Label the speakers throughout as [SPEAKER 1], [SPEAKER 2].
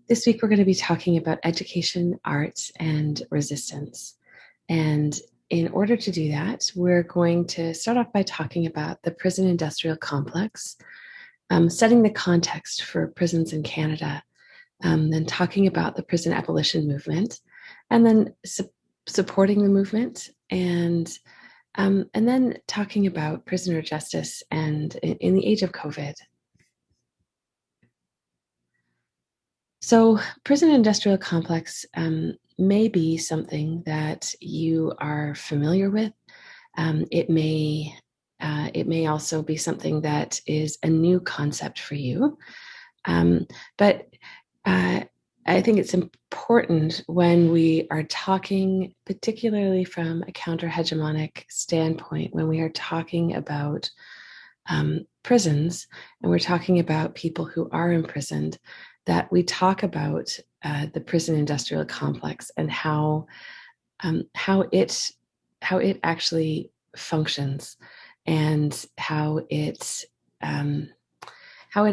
[SPEAKER 1] This week, we're going to be talking about education, arts, and resistance. And in order to do that, we're going to start off by talking about the prison industrial complex, setting the context for prisons in Canada, then talking about the prison abolition movement, and then supporting the movement, and then talking about prisoner justice and in the age of COVID. So, prison industrial complex may be something that you are familiar with. It may also be something that is a new concept for you. But I think it's important when we are talking, particularly from a counter-hegemonic standpoint, when we are talking about prisons and we're talking about people who are imprisoned, that we talk about the prison industrial complex and how it actually functions and how it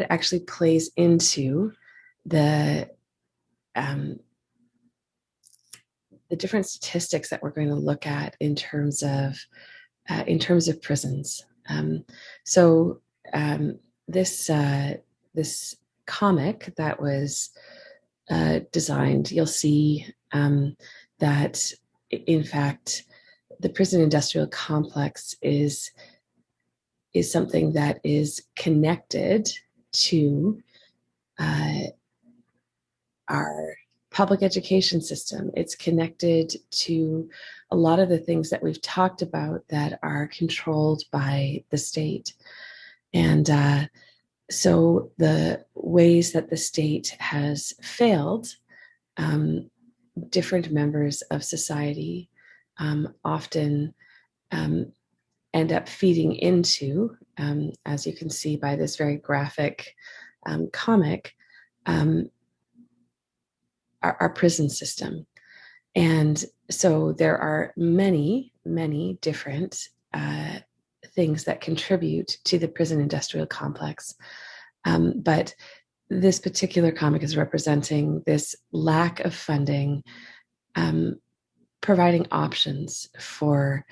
[SPEAKER 1] actually plays into the different statistics that we're going to look at in terms of prisons. This comic that was designed, you'll see that in fact the prison industrial complex is something that is connected to our public education system. It's connected to a lot of the things that we've talked about that are controlled by the state. And so the ways that the state has failed different members of society often end up feeding into, as you can see by this very graphic comic, our prison system. And so there are many, many different things that contribute to the prison industrial complex. But this particular comic is representing this lack of funding, providing options for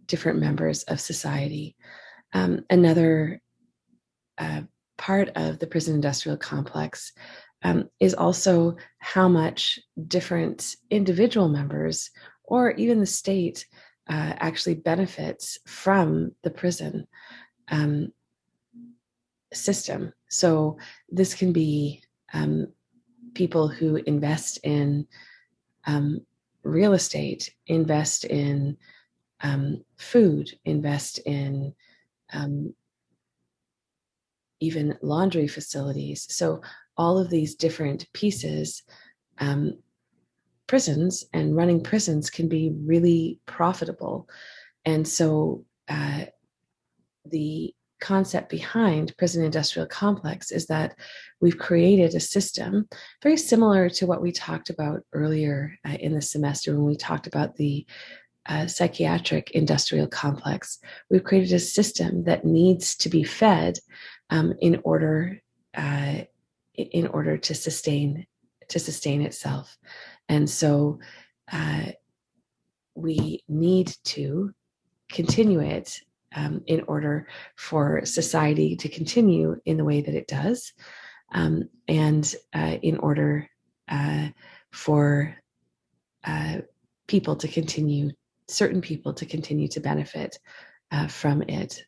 [SPEAKER 1] different members of society. Another part of the prison industrial complex is also how much different individual members or even the state actually benefits from the prison system. So this can be people who invest in real estate, invest in food, invest in even laundry facilities. So all of these different pieces, prisons and running prisons can be really profitable. And so the concept behind prison industrial complex is that we've created a system very similar to what we talked about earlier in the semester when we talked about the psychiatric industrial complex. We've created a system that needs to be fed in order to sustain itself. And so we need to continue it in order for society to continue in the way that it does, and in order for certain people to continue to benefit from it.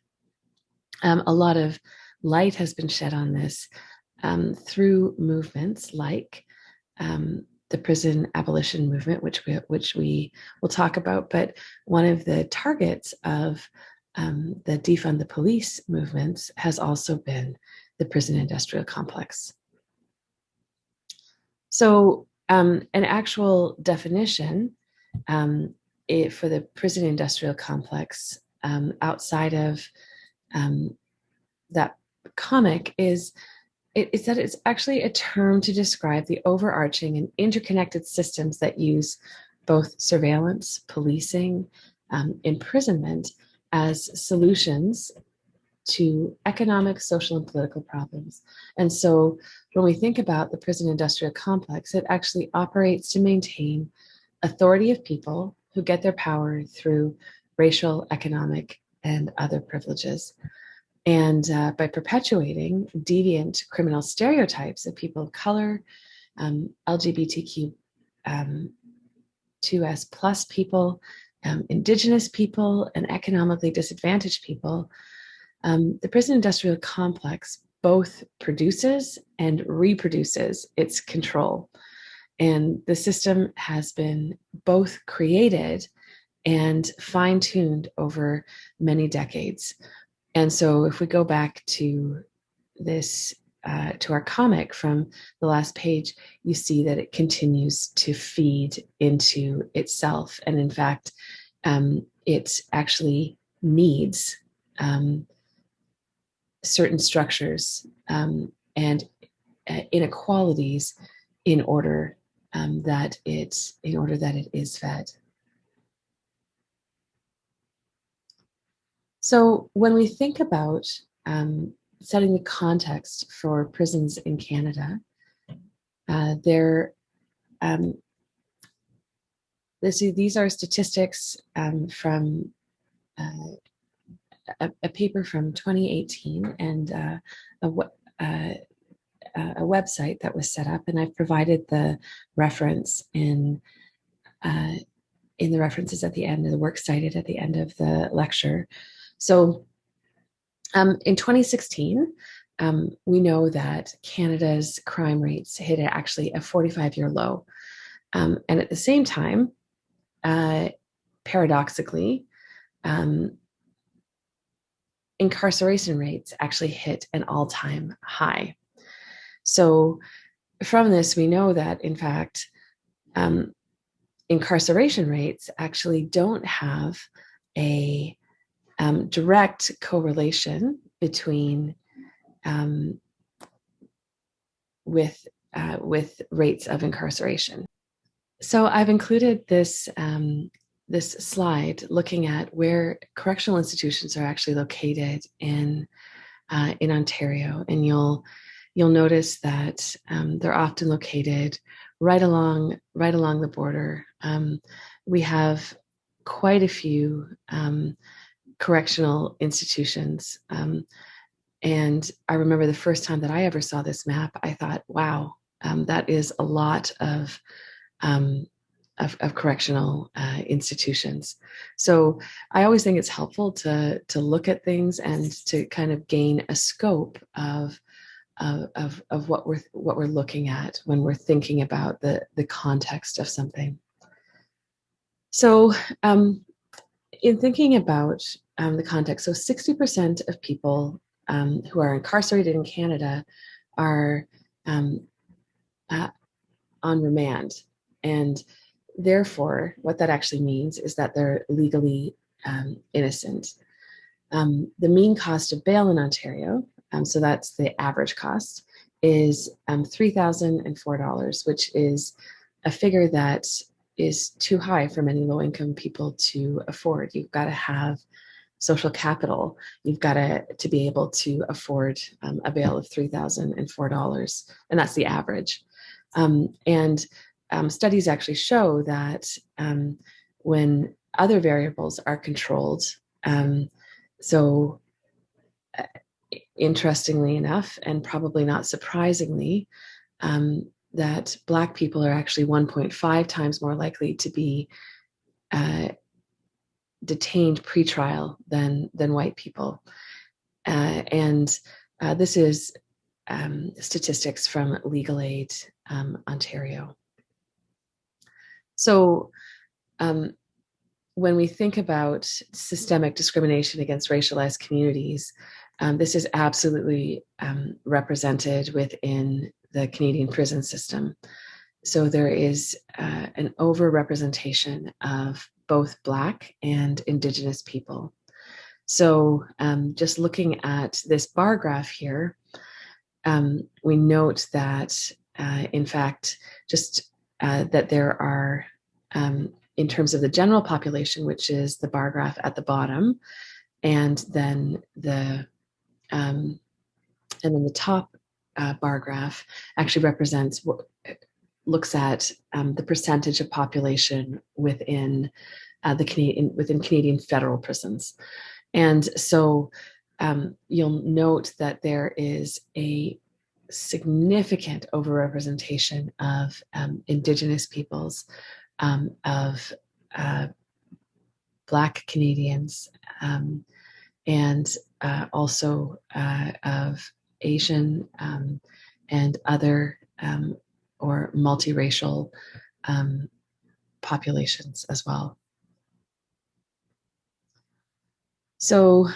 [SPEAKER 1] A lot of light has been shed on this through movements like the prison abolition movement, which we will talk about. But one of the targets of the defund the police movements has also been the prison industrial complex. So an actual definition for the prison industrial complex outside of that comic is that it's actually a term to describe the overarching and interconnected systems that use both surveillance, policing, imprisonment as solutions to economic, social, and political problems. And so when we think about the prison industrial complex, it actually operates to maintain authority of people who get their power through racial, economic, and other privileges. And by perpetuating deviant criminal stereotypes of people of color, LGBTQ 2S plus people, Indigenous people, and economically disadvantaged people, the prison industrial complex both produces and reproduces its control. And the system has been both created and fine-tuned over many decades. And so if we go back to this, to our comic from the last page, you see that it continues to feed into itself. And in fact, it actually needs certain structures and inequalities in order that it is fed. So when we think about setting the context for prisons in Canada, these are statistics from a paper from 2018 and a website that was set up, and I've provided the reference in the references at the end of the work cited at the end of the lecture. So in 2016, we know that Canada's crime rates hit actually a 45-year low. And at the same time, paradoxically, incarceration rates actually hit an all-time high. So from this, we know that, in fact, incarceration rates actually don't have a direct correlation between with rates of incarceration. So I've included this this slide looking at where correctional institutions are actually located in Ontario, and you'll notice that they're often located right along the border. We have quite a few correctional institutions, and I remember the first time that I ever saw this map, I thought, wow, that is a lot of correctional institutions. So I always think it's helpful to look at things and to kind of gain a scope of what we're looking at when we're thinking about the context of something. So in thinking about the context, so 60% of people who are incarcerated in Canada are on remand, and therefore, what that actually means is that they're legally innocent. The mean cost of bail in Ontario, so that's the average cost, is $3,004, which is a figure that is too high for many low-income people to afford. You've got to have social capital. You've got to be able to afford a bail of $3,004, and that's the average. And studies actually show that when other variables are controlled, so interestingly enough, and probably not surprisingly, that Black people are actually 1.5 times more likely to be detained pre-trial than white people. And this is statistics from Legal Aid Ontario. So when we think about systemic discrimination against racialized communities, this is absolutely represented within the Canadian prison system. So there is an overrepresentation of both Black and Indigenous people. So just looking at this bar graph here, we note that, in fact, just that there are, in terms of the general population, which is the bar graph at the bottom, and then the And then the top bar graph actually represents looks at the percentage of population within within Canadian federal prisons. And so you'll note that there is a significant overrepresentation of Indigenous peoples, of Black Canadians, and also of Asian and other or multiracial populations as well. So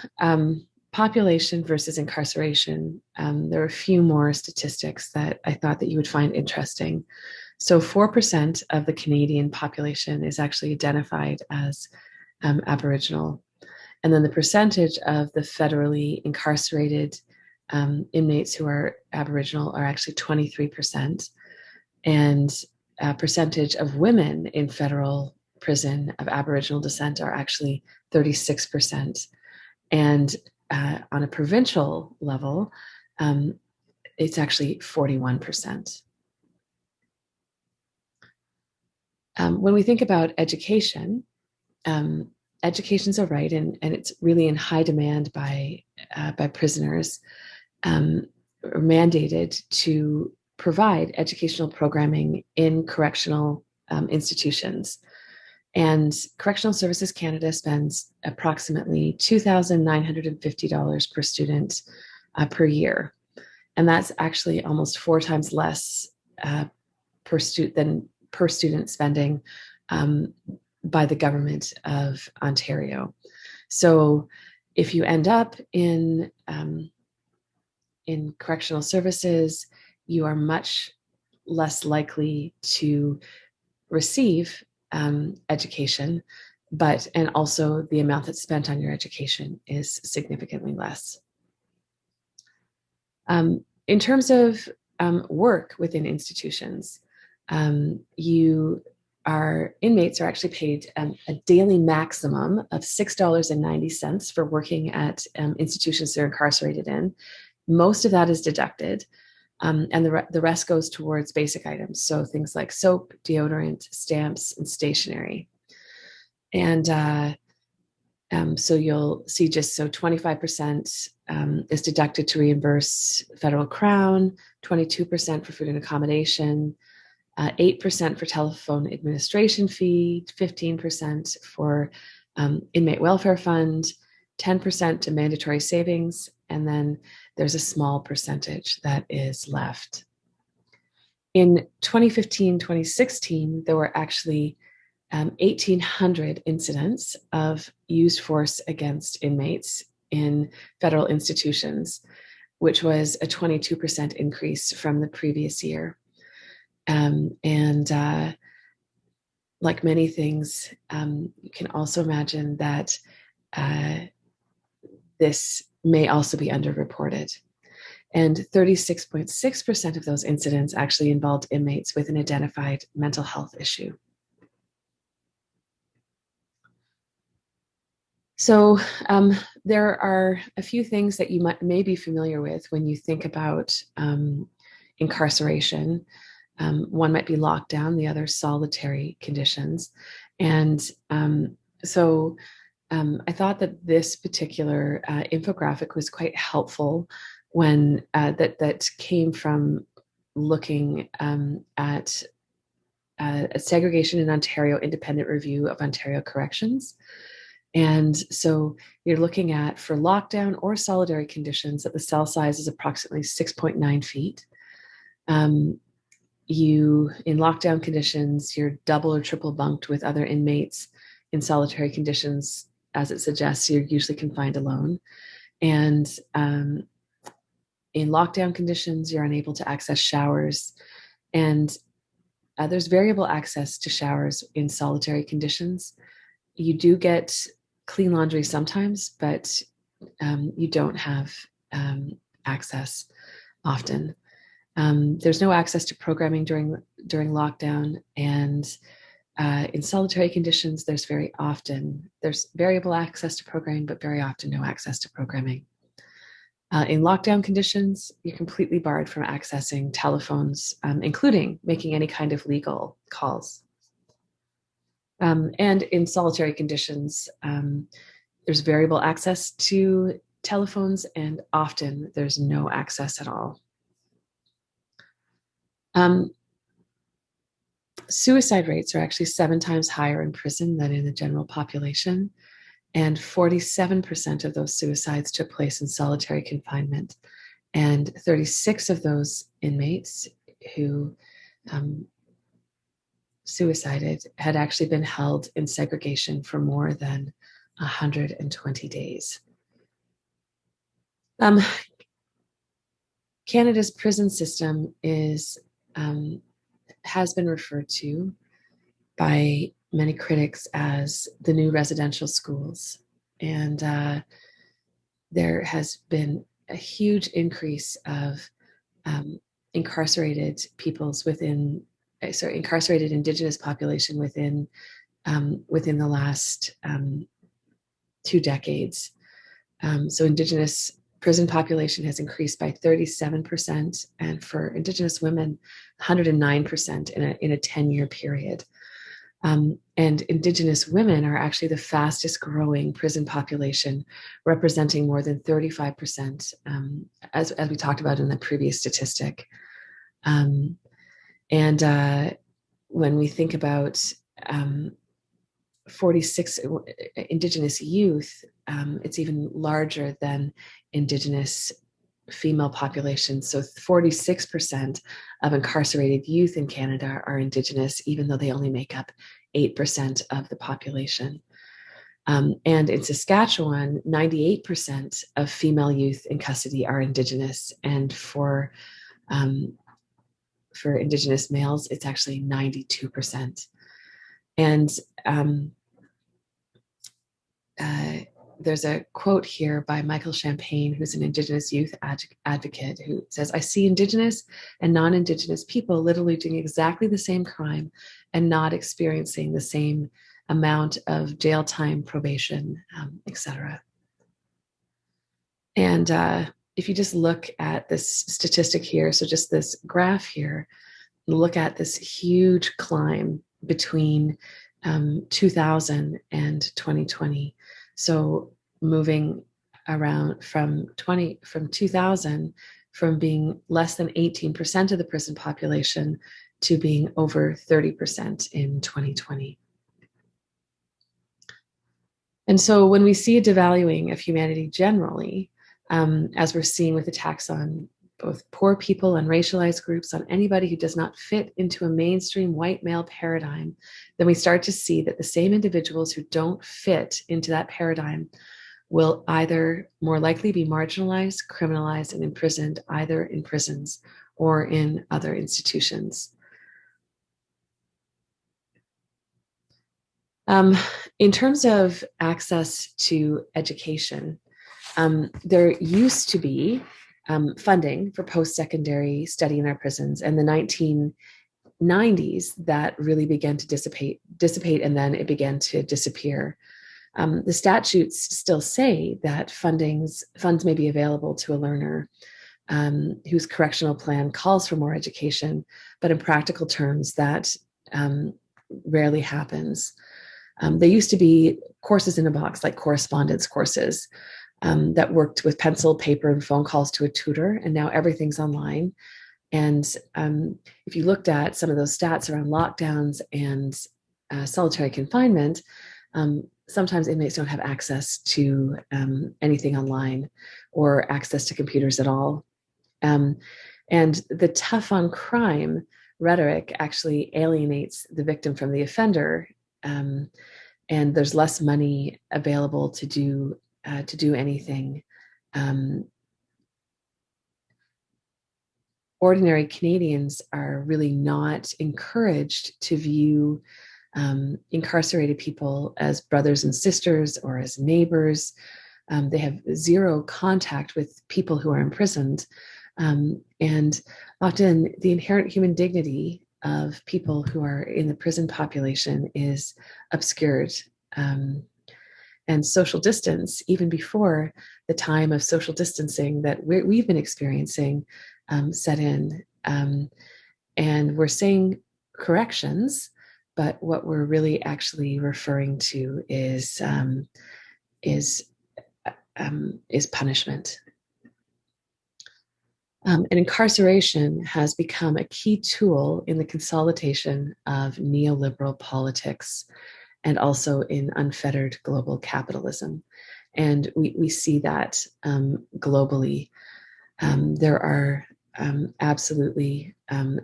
[SPEAKER 1] population versus incarceration, there are a few more statistics that I thought that you would find interesting. So 4% of the Canadian population is actually identified as Aboriginal. And then the percentage of the federally incarcerated inmates who are Aboriginal are actually 23%. And a percentage of women in federal prison of Aboriginal descent are actually 36%. And on a provincial level, it's actually 41%. When we think about education, education's a right, and it's really in high demand by prisoners, mandated to provide educational programming in correctional institutions. And Correctional Services Canada spends approximately $2,950 per student per year. And that's actually almost 4 times less per student spending by the government of Ontario. So if you end up in correctional services, you are much less likely to receive education, and also the amount that's spent on your education is significantly less. In terms of work within institutions, inmates are actually paid a daily maximum of $6.90 for working at institutions they're incarcerated in. Most of that is deducted, and the rest goes towards basic items, so things like soap, deodorant, stamps, and stationery. And so you'll see 25% is deducted to reimburse federal crown, 22% for food and accommodation, 8% for telephone administration fee, 15% for inmate welfare fund, 10% to mandatory savings, and then there's a small percentage that is left. In 2015-2016, there were actually 1,800 incidents of used force against inmates in federal institutions, which was a 22% increase from the previous year. Like many things, you can also imagine that this may also be underreported. And 36.6% of those incidents actually involved inmates with an identified mental health issue. So there are a few things that you may be familiar with when you think about incarceration. One might be lockdown, the other solitary conditions. And so I thought that this particular infographic was quite helpful when that came from looking at a Segregation in Ontario Independent Review of Ontario Corrections. And so you're looking at, for lockdown or solitary conditions, that the cell size is approximately 6.9 feet. In lockdown conditions, you're double or triple bunked with other inmates. In solitary conditions, as it suggests, you're usually confined alone. And in lockdown conditions, you're unable to access showers. And there's variable access to showers in solitary conditions. You do get clean laundry sometimes, but you don't have access often. There's no access to programming during lockdown, and in solitary conditions, there's variable access to programming, but very often no access to programming. In lockdown conditions, you're completely barred from accessing telephones, including making any kind of legal calls. And in solitary conditions, there's variable access to telephones, and often there's no access at all. Suicide rates are actually 7 times higher in prison than in the general population, and 47% of those suicides took place in solitary confinement, and 36 of those inmates who suicided had actually been held in segregation for more than 120 days. Canada's prison system has been referred to by many critics as the new residential schools. And there has been a huge increase of incarcerated incarcerated Indigenous population within the last 2 decades. So Indigenous prison population has increased by 37%, and for Indigenous women, 109% in a 10-year period. And Indigenous women are actually the fastest growing prison population, representing more than 35%, as we talked about in the previous statistic. And when we think about 46 Indigenous youth, it's even larger than Indigenous female population. So 46% of incarcerated youth in Canada are Indigenous, even though they only make up 8% of the population. And in Saskatchewan, 98% of female youth in custody are Indigenous. And for Indigenous males, it's actually 92%. And there's a quote here by Michael Champagne, who's an Indigenous youth advocate, who says, "I see Indigenous and non-Indigenous people literally doing exactly the same crime and not experiencing the same amount of jail time, probation, etc." And if you just look at this statistic here, so just this graph here, look at this huge climb between 2000 and 2020. So moving around from 2000, from being less than 18% of the prison population to being over 30% in 2020. And so when we see a devaluing of humanity generally, as we're seeing with attacks on both poor people and racialized groups, on anybody who does not fit into a mainstream white male paradigm, then we start to see that the same individuals who don't fit into that paradigm will either more likely be marginalized, criminalized, and imprisoned, either in prisons or in other institutions. In terms of access to education, there used to be funding for post-secondary study in our prisons. And the 1990s, that really began to dissipate, and then it began to disappear. The statutes still say that funds may be available to a learner whose correctional plan calls for more education, but in practical terms, that rarely happens. There used to be courses in a box, like correspondence courses, that worked with pencil, paper, and phone calls to a tutor, and now everything's online. And if you looked at some of those stats around lockdowns and solitary confinement, sometimes inmates don't have access to anything online or access to computers at all. And the tough on crime rhetoric actually alienates the victim from the offender, and there's less money available to do anything. Ordinary Canadians are really not encouraged to view incarcerated people as brothers and sisters or as neighbors. They have zero contact with people who are imprisoned. And often the inherent human dignity of people who are in the prison population is obscured. And and social distance, even before the time of social distancing that we've been experiencing set in. And we're saying corrections, but what we're really actually referring to is punishment. And incarceration has become a key tool in the consolidation of neoliberal politics and also in unfettered global capitalism. And we see that globally. There are absolutely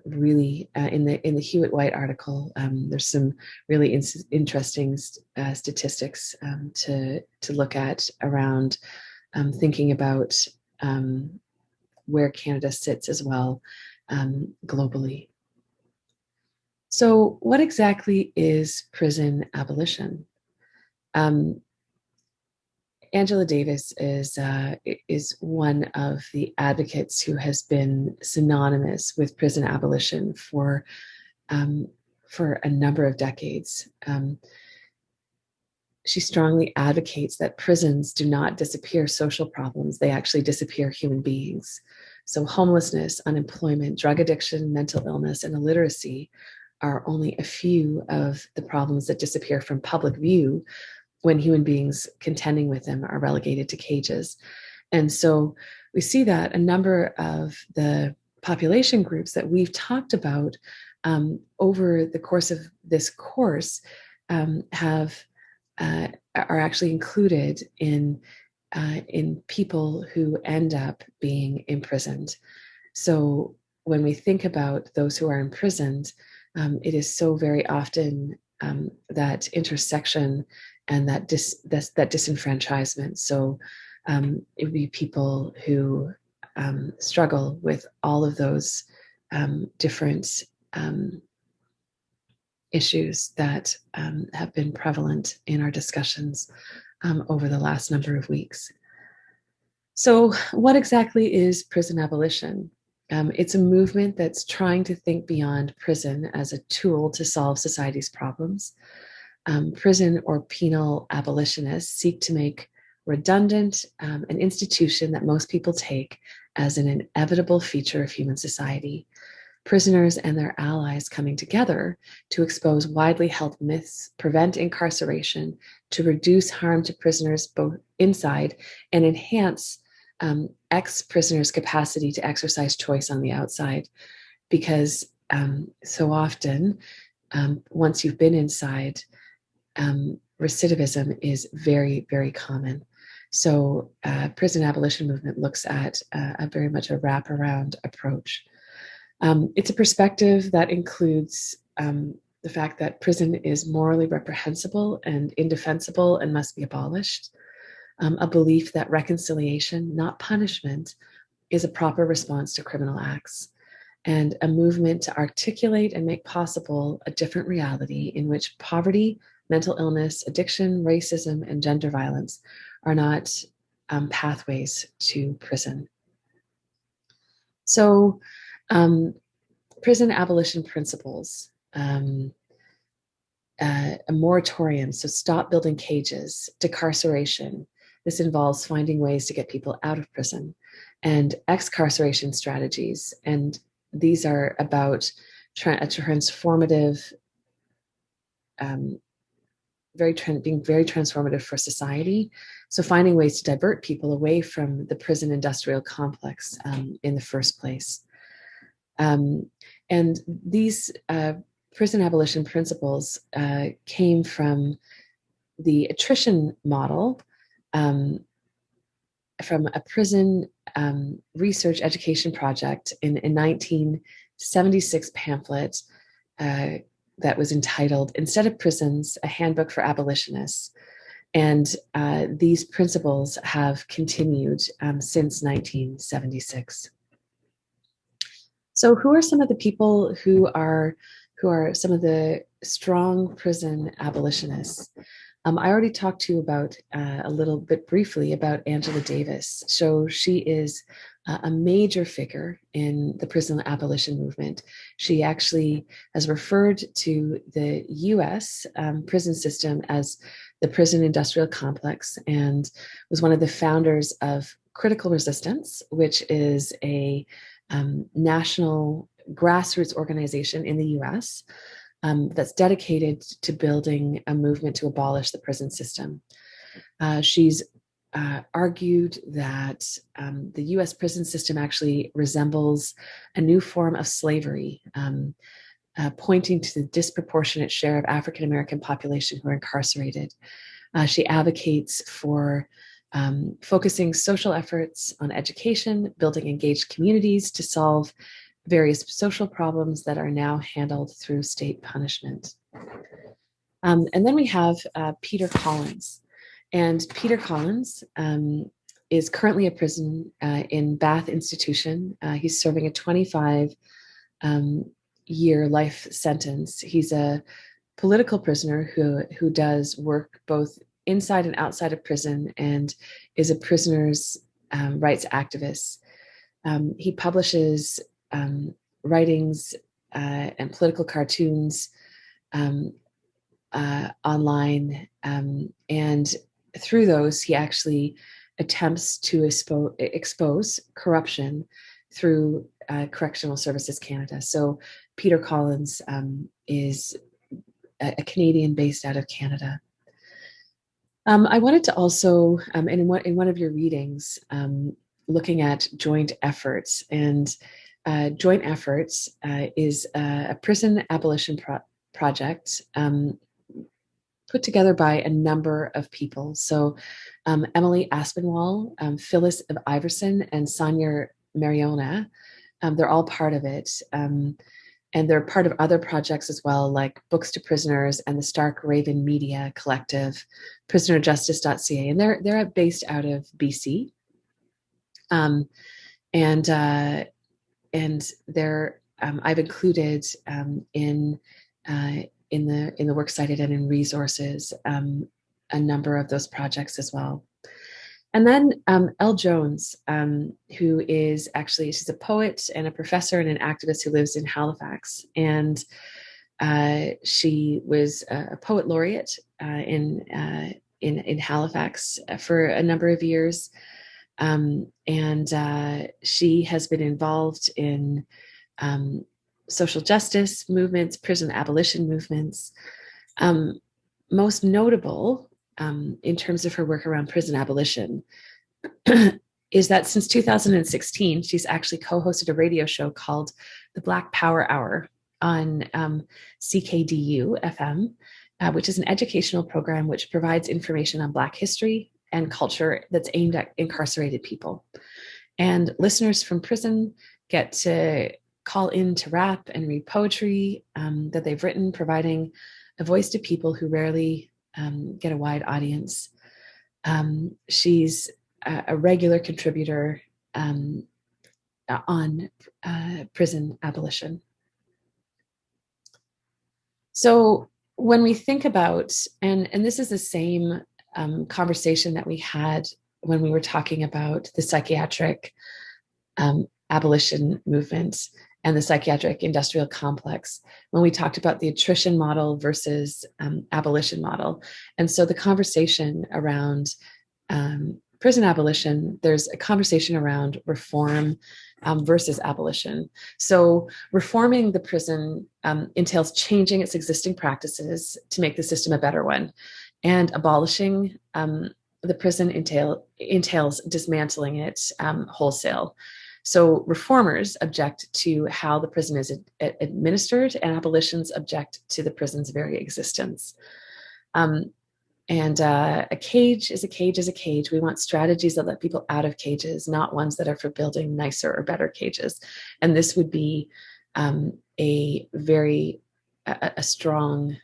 [SPEAKER 1] really in the Hewitt White article. There's some really interesting statistics to look at around thinking about where Canada sits as well globally. So, what exactly is prison abolition? Angela Davis is one of the advocates who has been synonymous with prison abolition for a number of decades. She strongly advocates that prisons do not disappear social problems; they actually disappear human beings. So, homelessness, unemployment, drug addiction, mental illness, and illiteracy are only a few of the problems that disappear from public view when human beings contending with them are relegated to cages. And so we see that a number of the population groups that we've talked about over the course of this course are actually included in people who end up being imprisoned. So when we think about those who are imprisoned, it is so very often that intersection and that disenfranchisement. So it would be people who struggle with all of those different issues that have been prevalent in our discussions over the last number of weeks. So, what exactly is prison abolition? It's a movement that's trying to think beyond prison as a tool to solve society's problems. Prison or penal abolitionists seek to make redundant an institution that most people take as an inevitable feature of human society. Prisoners and their allies coming together to expose widely held myths, prevent incarceration, to reduce harm to prisoners both inside and enhance ex-prisoners' capacity to exercise choice on the outside. Because so often, once you've been inside, recidivism is very, very common. So prison abolition movement looks at a very much a wraparound approach. It's a perspective that includes the fact that prison is morally reprehensible and indefensible and must be abolished. A belief that reconciliation, not punishment, is a proper response to criminal acts, and a movement to articulate and make possible a different reality in which poverty, mental illness, addiction, racism, and gender violence are not pathways to prison. So, prison abolition principles, a moratorium, so stop building cages, decarceration. This involves finding ways to get people out of prison, and excarceration strategies. And these are about a transformative, being very transformative for society. So finding ways to divert people away from the prison industrial complex in the first place. And these prison abolition principles came from the attrition model from a prison research education project in a 1976 pamphlet that was entitled "Instead of Prisons, a Handbook for Abolitionists." And these principles have continued since 1976. So who are some of the people who are some of the strong prison abolitionists? I already talked to you about a little bit briefly about Angela Davis. So she is a major figure in the prison abolition movement. She actually has referred to the US prison system as the prison industrial complex and was one of the founders of Critical Resistance, which is a national grassroots organization in the US that's dedicated to building a movement to abolish the prison system. She's argued that the US prison system actually resembles a new form of slavery, pointing to the disproportionate share of African American population who are incarcerated. She advocates for focusing social efforts on education, building engaged communities to solve various social problems that are now handled through state punishment. And then we have Peter Collins. And Peter Collins is currently a prison in Bath Institution. He's serving a 25-year life sentence. He's a political prisoner who does work both inside and outside of prison and is a prisoner's rights activist. He publishes writings and political cartoons online, and through those, he actually attempts to expose corruption through Correctional Services Canada. So Peter Collins is a Canadian based out of Canada. I wanted to also, in one of your readings, looking at joint efforts, and joint efforts is a prison abolition project put together by a number of people. So Emily Aspinwall, Phyllis of Iverson, and Sonia Mariona, they're all part of it. And they're part of other projects as well, like Books to Prisoners and the Stark Raven Media Collective, prisonerjustice.ca. And they're based out of BC. And they're I've included in the works cited and in resources a number of those projects as well. And then Elle Jones, who is actually, she's a poet and a professor and an activist who lives in Halifax. And she was a poet laureate in Halifax for a number of years. And she has been involved in social justice movements, prison abolition movements. Most notable in terms of her work around prison abolition is that since 2016, she's actually co-hosted a radio show called The Black Power Hour on CKDU FM, which is an educational program which provides information on Black history and culture that's aimed at incarcerated people. And listeners from prison get to call in to rap and read poetry that they've written, providing a voice to people who rarely get a wide audience. She's a regular contributor on prison abolition. So when we think about, and this is the same conversation that we had when we were talking about the psychiatric abolition movement and the psychiatric industrial complex, when we talked about the attrition model versus abolition model. And so the conversation around prison abolition, there's a conversation around reform versus abolition. So reforming the prison entails changing its existing practices to make the system a better one. And abolishing the prison entails dismantling it wholesale. So reformers object to how the prison is administered, and abolitions object to the prison's very existence. And a cage is a cage is a cage. We want strategies that let people out of cages, not ones that are for building nicer or better cages. And this would be a very strong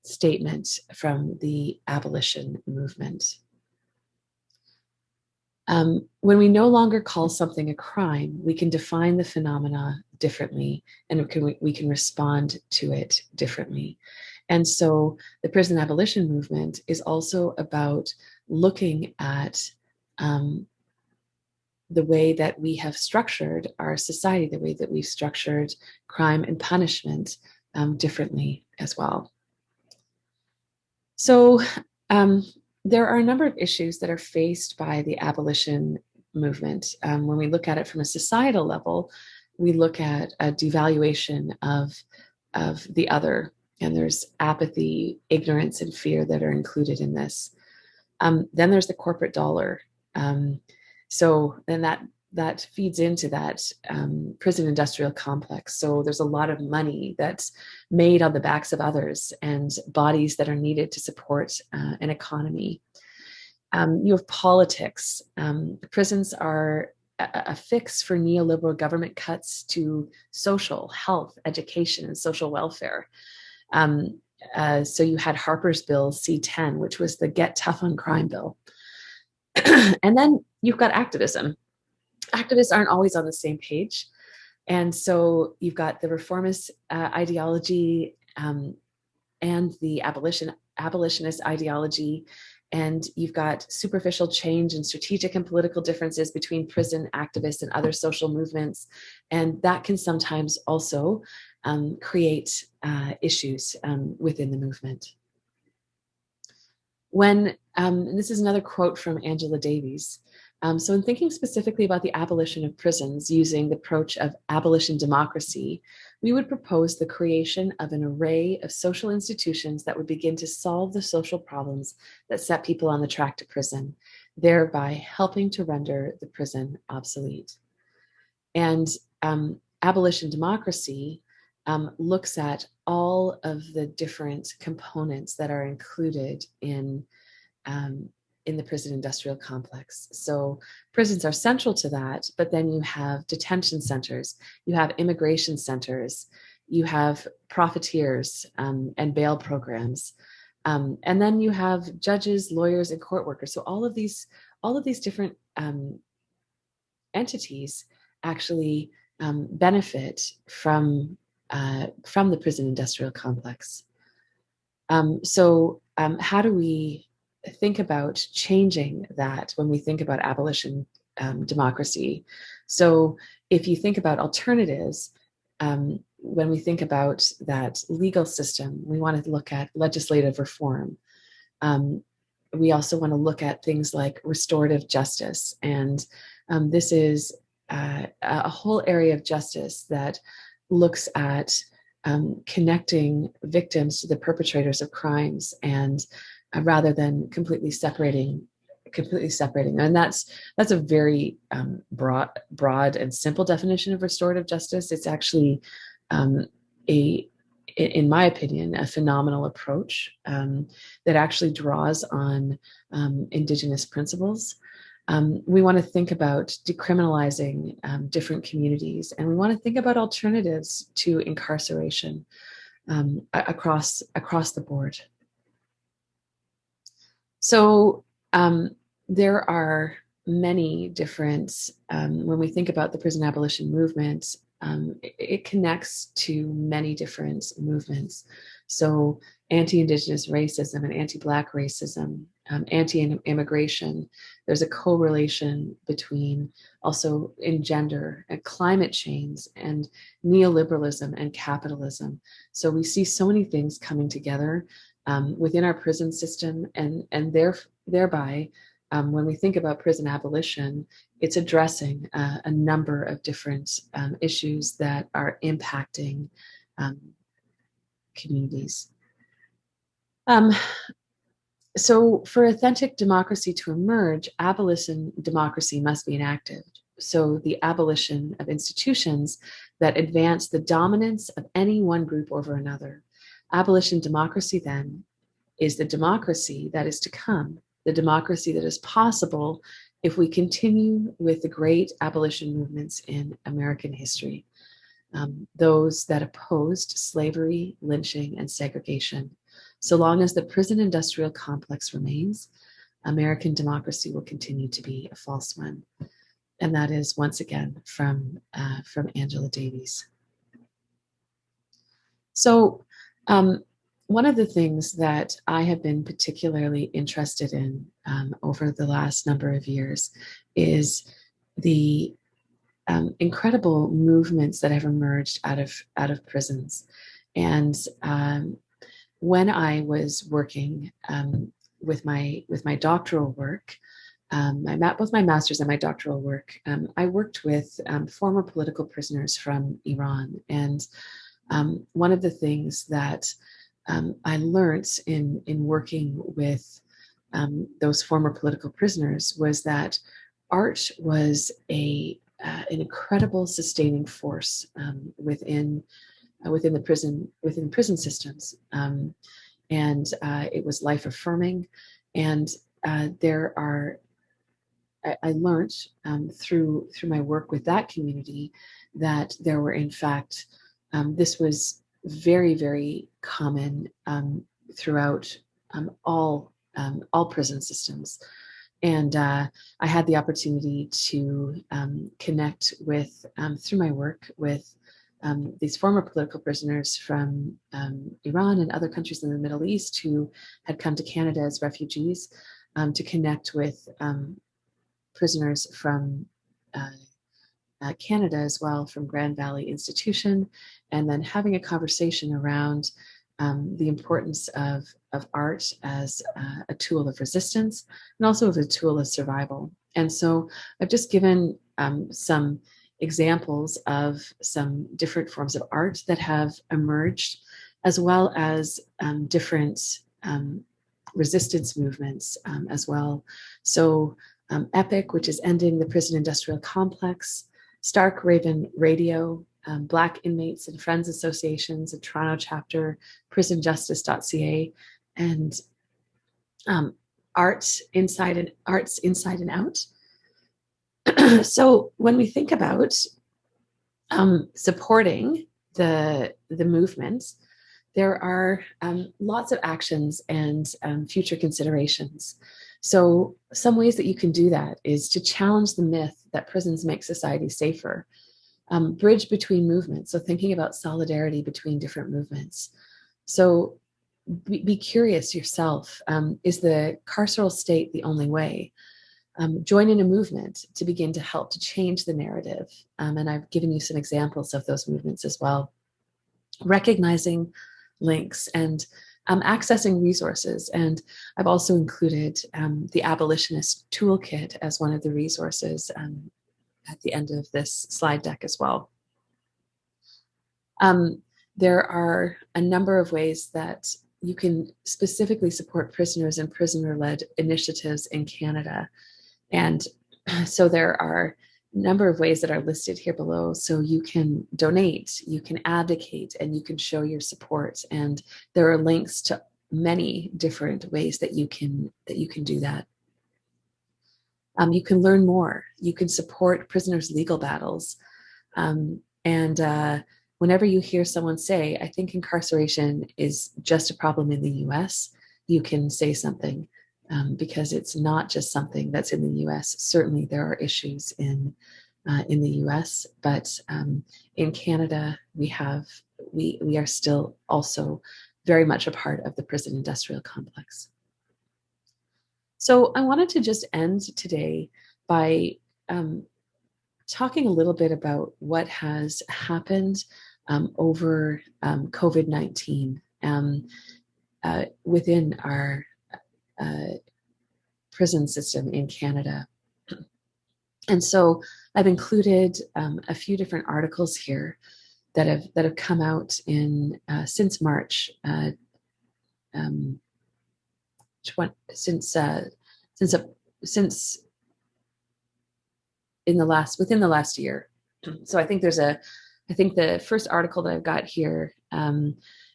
[SPEAKER 1] statement from the abolition movement. When we no longer call something a crime, we can define the phenomena differently, and we can respond to it differently. And so the prison abolition movement is also about looking at the way that we have structured our society, the way that we've structured crime and punishment differently as well. So um, there are a number of issues that are faced by the abolition movement. When we look at it from a societal level, we look at a devaluation of the other, and there's apathy, ignorance, and fear that are included in this. Then there's the corporate dollar. So then that feeds into that prison industrial complex. So there's a lot of money that's made on the backs of others and bodies that are needed to support an economy. You have politics. Prisons are a fix for neoliberal government cuts to social, health, education, and social welfare. So you had Harper's Bill C-10, which was the Get Tough on Crime bill. And then you've got activism. Activists aren't always on the same page. And so you've got the reformist ideology and the abolitionist ideology, and you've got superficial change and strategic and political differences between prison activists and other social movements. And that can sometimes also create issues within the movement. And this is another quote from Angela Davies. So in thinking specifically about the abolition of prisons using the approach of abolition democracy, we would propose the creation of an array of social institutions that would begin to solve the social problems that set people on the track to prison, thereby helping to render the prison obsolete. And abolition democracy looks at all of the different components that are included in the prison industrial complex. So prisons are central to that, but then you have detention centers, you have immigration centers, you have profiteers and bail programs. And then you have judges, lawyers, and court workers. So all of these different entities actually benefit from the prison industrial complex. So how do we think about changing that when we think about abolition democracy? So if you think about alternatives, when we think about that legal system, we want to look at legislative reform. We also want to look at things like restorative justice. And this is a whole area of justice that looks at connecting victims to the perpetrators of crimes, and rather than completely separating. And that's a very broad and simple definition of restorative justice. It's actually in my opinion, a phenomenal approach that actually draws on Indigenous principles. We want to think about decriminalizing different communities, and we want to think about alternatives to incarceration across the board. So there are many different, when we think about the prison abolition movement, it connects to many different movements. So anti-Indigenous racism and anti-Black racism, anti-immigration, there's a correlation between also in gender and climate change and neoliberalism and capitalism. So we see so many things coming together within our prison system, and thereby, when we think about prison abolition, it's addressing a number of different issues that are impacting communities. So for authentic democracy to emerge, abolition democracy must be enacted. So the abolition of institutions that advance the dominance of any one group over another. Abolition democracy, then, is the democracy that is to come, the democracy that is possible if we continue with the great abolition movements in American history, those that opposed slavery, lynching, and segregation. So long as the prison industrial complex remains, American democracy will continue to be a false one. And that is, once again, from Angela Davies. So one of the things that I have been particularly interested in over the last number of years is the incredible movements that have emerged out of prisons. And when I was working with my doctoral work, both my master's and my doctoral work, I worked with former political prisoners from Iran. And one of the things that I learned in working with those former political prisoners was that art was an incredible sustaining force within prison systems, and it was life affirming. And there are I learned through my work with that community that there were, in fact, this was very, very common throughout all prison systems. And I had the opportunity to connect with, through my work, with these former political prisoners from Iran and other countries in the Middle East who had come to Canada as refugees, to connect with prisoners from Canada as well, from Grand Valley Institution, and then having a conversation around the importance of art as a tool of resistance and also as a tool of survival. And so I've just given some examples of some different forms of art that have emerged, as well as different resistance movements as well. So EPIC, which is Ending the Prison Industrial Complex, Stark Raven Radio, Black Inmates and Friends Associations, a Toronto chapter, prisonjustice.ca, and Arts Inside and Out. So when we think about supporting the movement, there are lots of actions and future considerations. So some ways that you can do that is to challenge the myth that prisons make society safer, bridge between movements. So thinking about solidarity between different movements. So be curious yourself. Is the carceral state the only way? Join in a movement to begin to help to change the narrative. And I've given you some examples of those movements as well. Recognizing links and accessing resources. And I've also included the Abolitionist Toolkit as one of the resources at the end of this slide deck as well. There are a number of ways that you can specifically support prisoners and prisoner-led initiatives in Canada. And so there are a number of ways that are listed here below. So you can donate, you can advocate, and you can show your support. And there are links to many different ways that you can do that. You can learn more. You can support prisoners' legal battles. Whenever you hear someone say, I think incarceration is just a problem in the US, you can say something, because it's not just something that's in the US. Certainly there are issues in the US, but in Canada, we are still also very much a part of the prison industrial complex. So I wanted to just end today by talking a little bit about what has happened over COVID-19 within our prison system in Canada. And so I've included a few different articles here that have come out in since March, within the last year. So I think the first article that I've got here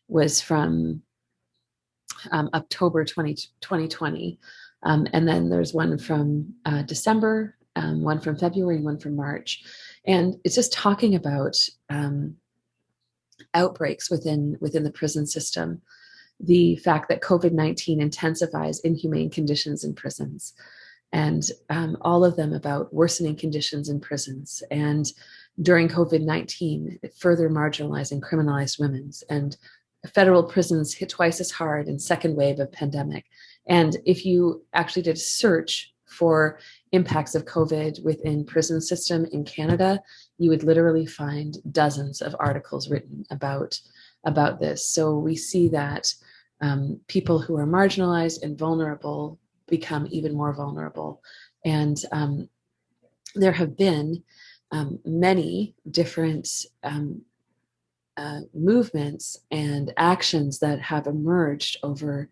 [SPEAKER 1] was from October 2020. And then there's one from December, one from February, and one from March. And it's just talking about outbreaks within the prison system, the fact that COVID-19 intensifies inhumane conditions in prisons, and all of them about worsening conditions in prisons. And during COVID-19, further marginalizing criminalized women, and federal prisons hit twice as hard in second wave of pandemic. And if you actually did a search for impacts of COVID within prison system in Canada, you would literally find dozens of articles written about this. So we see that people who are marginalized and vulnerable become even more vulnerable. And there have been many different movements and actions that have emerged over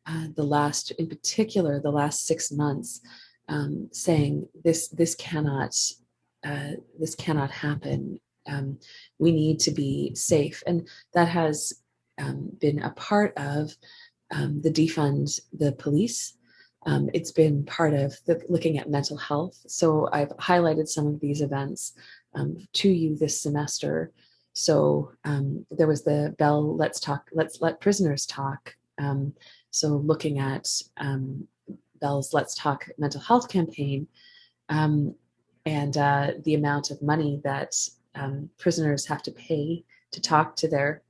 [SPEAKER 1] in particular, the last 6 months, saying this cannot happen. We need to be safe, and that has been a part of the defund the police. It's been part of looking at mental health. So I've highlighted some of these events to you this semester. So there was the Bell Let's Let Prisoners Talk. So looking at Bell's Let's Talk mental health campaign, and the amount of money that prisoners have to pay to talk to their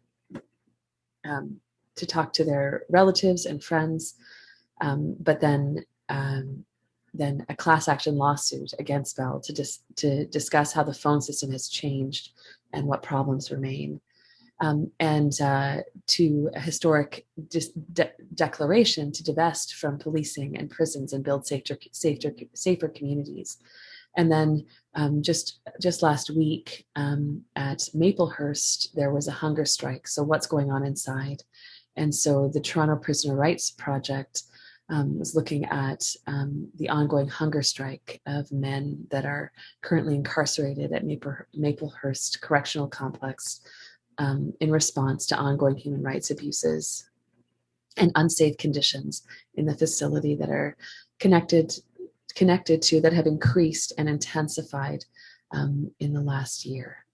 [SPEAKER 1] relatives and friends, but then a class action lawsuit against Bell to discuss how the phone system has changed and what problems remain, and to a historic declaration to divest from policing and prisons and build safer communities. And then just last week at Maplehurst, there was a hunger strike. So what's going on inside? And so the Toronto Prisoner Rights Project was looking at the ongoing hunger strike of men that are currently incarcerated at Maplehurst Correctional Complex in response to ongoing human rights abuses and unsafe conditions in the facility that are connected to that have increased and intensified in the last year.